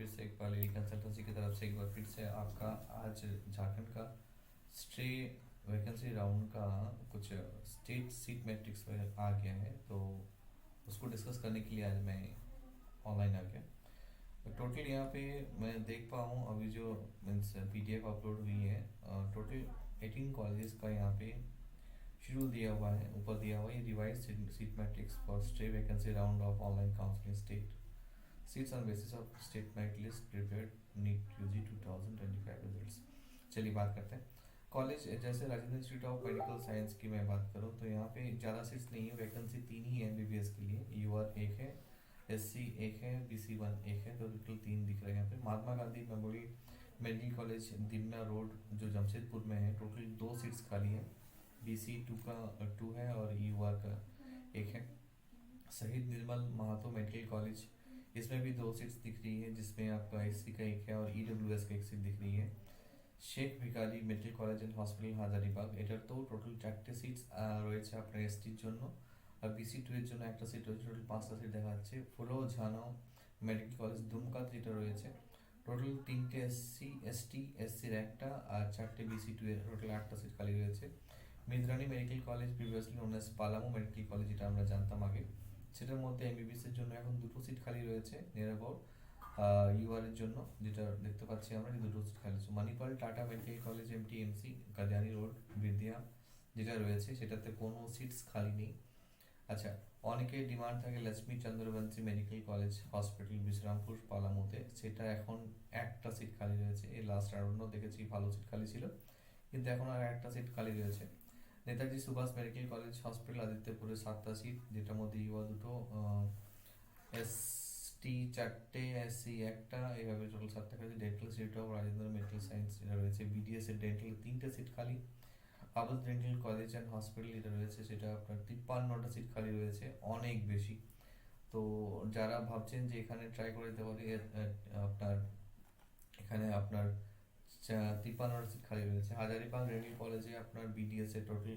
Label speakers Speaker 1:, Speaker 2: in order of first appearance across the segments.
Speaker 1: फिर से एक बार लेडी कंसल्टेंसी की तरफ से एक बार फिर से आपका आज झारखंड का स्टे वैकेंसी राउंड का कुछ स्टेट सीट मैट्रिक्स आ गया है, तो उसको डिस्कस करने के लिए आज मैं ऑनलाइन आ गया। टोटल यहाँ पे मैं देख पा हूँ अभी जो मीन्स PDF अपलोड हुई है, टोटल 18 कॉलेजेस का यहाँ पे शेड्यूल दिया हुआ है। ऊपर दिया हुआ है revise seat matrix for stray vacancy round of online counselling state seats on basis of state merit list prepared NEET UG 2025 results. चलिए बात करते हैं कॉलेज। जैसे Rajendra institute of medical science की मैं बात करूँ तो यहाँ पे ज़्यादा सीट्स नहीं है, वैकेंसी 3 ही है MBBS के लिए। UR एक है, SC एक है, BC1 एक है, तो टोटल 3 दिख रहे हैं यहाँ पे। Mahatma Gandhi memorial medical college Dimna road जो जमशेदपुर में है, टोटल 2 सीट्स खाली है। BC2 का 2 है और UR का 1 है। शहीद निर्मल महातो मेडिकल कॉलेज, इसमें भी 2 सीट्स दिख रही है, जिसमें आपका SC का 1 है और EWS का 1 सीट दिख रही है। Sheikh Bhikhari medical college and hospital Hazaribagh, এটার তো টোটাল 4টে সিটস রয়েছে আপনার STর জন্য, আর BC2 এর জন্য একটা সিট রয়েছে। টোটাল 5টা সিট দেখা যাচ্ছে। ফুলো ঝানো মেডিকেল কলেজ দুমকাত যেটা রয়েছে, টোটাল 3টে SC ST SCর একটা আর 4টে BC2 এর, টোটাল 8টা সিট খালি রয়েছে। মিদ্রানি medical college previously known as Palamu medical college, যেটা আমরা জানতাম আগে, সেটার মধ্যে MBBS এর জন্য এখন 2টো সিট খালি রয়েছে। নিয়ার অ্যাবাউট UR এর জন্য যেটা দেখতে পাচ্ছি আমরা, যে 2টো সিট খালি আছে। Manipal tata medical college MTMC Qadiani road বিদ্যা যেটা রয়েছে, সেটাতে কোনো সিটস খালি নেই। আচ্ছা, অনেকের ডিমান্ড থাকে Lakshmi Chandravanshi medical college hospital Bishrampur পালামুতে, সেটা এখন একটা সিট খালি রয়েছে। এই লাস্ট রাউন্ডও দেখেছি ভালো সিট খালি ছিল, কিন্তু এখন আর একটা সিট খালি রয়েছে। Netaji Subhash medical college hospital আদিত্যপুরে 7টা সিট, যেটার মধ্যে UR 2টো, ST 4টে, SC একটা, এইভাবে টোটাল 7টা খালি। Dental institute of Rajendra medical science যেটা রয়েছে, BDS এর ডেন্টাল 3টে সিট খালি। আবাস ডেন্টাল কলেজ অ্যান্ড হসপিটাল যেটা রয়েছে, সেটা আপনার 53টা সিট খালি রয়েছে, অনেক বেশি। তো যারা ভাবছেন যে এখানে ট্রাই করে দিতে পারি, আপনার এখানে আপনার 53টা সিট খালি রয়েছে। হাজারিবাগ মেডিকেল কলেজে আপনার BDS এর টোটাল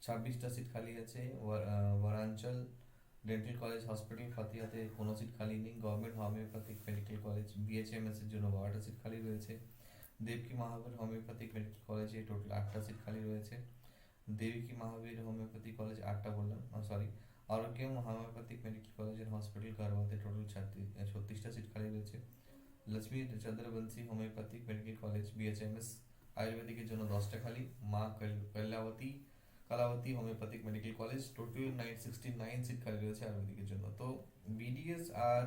Speaker 1: 26টা সিট খালি আছে। বরাঞ্চল ডেন্টাল কলেজ হসপিটাল ফাতিয়াতে কোনো সিট খালি নেই। Government homoeopathic medical college BHMS এর জন্য 12টা সিট খালি রয়েছে। দেবকী মহাবীর হোমিওপ্যাথিক মেডিকেল কলেজে টোটাল 8টা সিট খালি রয়েছে। দেবকী মহাবীর হোমিওপ্যাথিক কলেজ 8টা বললাম, sorry, Arogyam homoeopathic medical college and hospital গারওয়াতে টোটাল 36টা সিট খালি রয়েছে। Lakshmi Chandravanshi homoeopathic medical college BHMS আয়ুর্বেদিকের জন্য 10টা খালি। Maa Kalawati homoeopathic medical college total 69 seat খালি রয়েছে আয়ুর্বেদিকের জন্য। তো BDS আর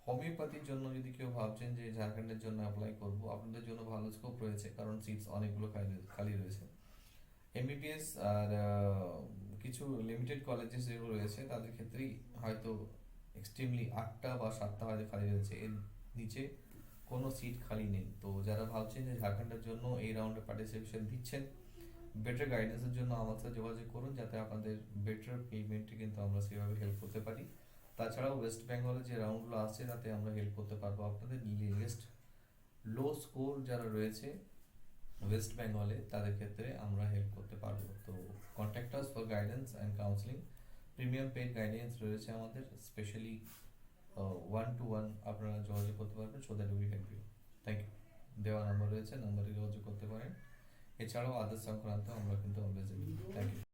Speaker 1: হোমিওপ্যাথির জন্য যদি কেউ ভাবছেন যে ঝাড়খণ্ডের জন্য অ্যাপ্লাই করব, আপনাদের জন্য ভালো স্কোপ রয়েছে, কারণ সিটস অনেকগুলো খালি রয়েছে। MBBS আর কিছু লিমিটেড কলেজেস যেগুলো রয়েছে, তাদের ক্ষেত্রেই হয়তো এক্সট্রিমলি 8টা বা 7টা হয়তো খালি রয়েছে, এর নিচে কোনো সিট খালি নেই। তো যারা ভাবছেন যে ঝাড়খণ্ডের জন্য এই রাউন্ডে পার্টিসিপেশন দিচ্ছেন, বেটার গাইডেন্সের জন্য আমার সাথে যোগাযোগ করুন, যাতে আপনাদের বেটার পেমেন্টে কিন্তু আমরা সেভাবে হেল্প করতে পারি। তাছাড়াও ওয়েস্ট বেঙ্গলে যে রাউন্ডগুলো আসছে, তাতে আমরা হেল্প করতে পারবো আপনাদের। লিস্ট লো স্কোর যারা রয়েছে ওয়েস্ট বেঙ্গলে, তাদের ক্ষেত্রে আমরা হেল্প করতে পারবো। তো contact us for guidance and counselling. Premium paid guidance রয়েছে আমাদের, স্পেশালি 1-to-1 আপনারা যোগাযোগ করতে পারবেন, so that will help you. Thank you. দেওয়া নাম্বার রয়েছে, নাম্বারে যোগাযোগ করতে পারেন। এছাড়াও আদার্স সংক্রান্ত আমরা কিন্তু অলওয়েজ। Thank you.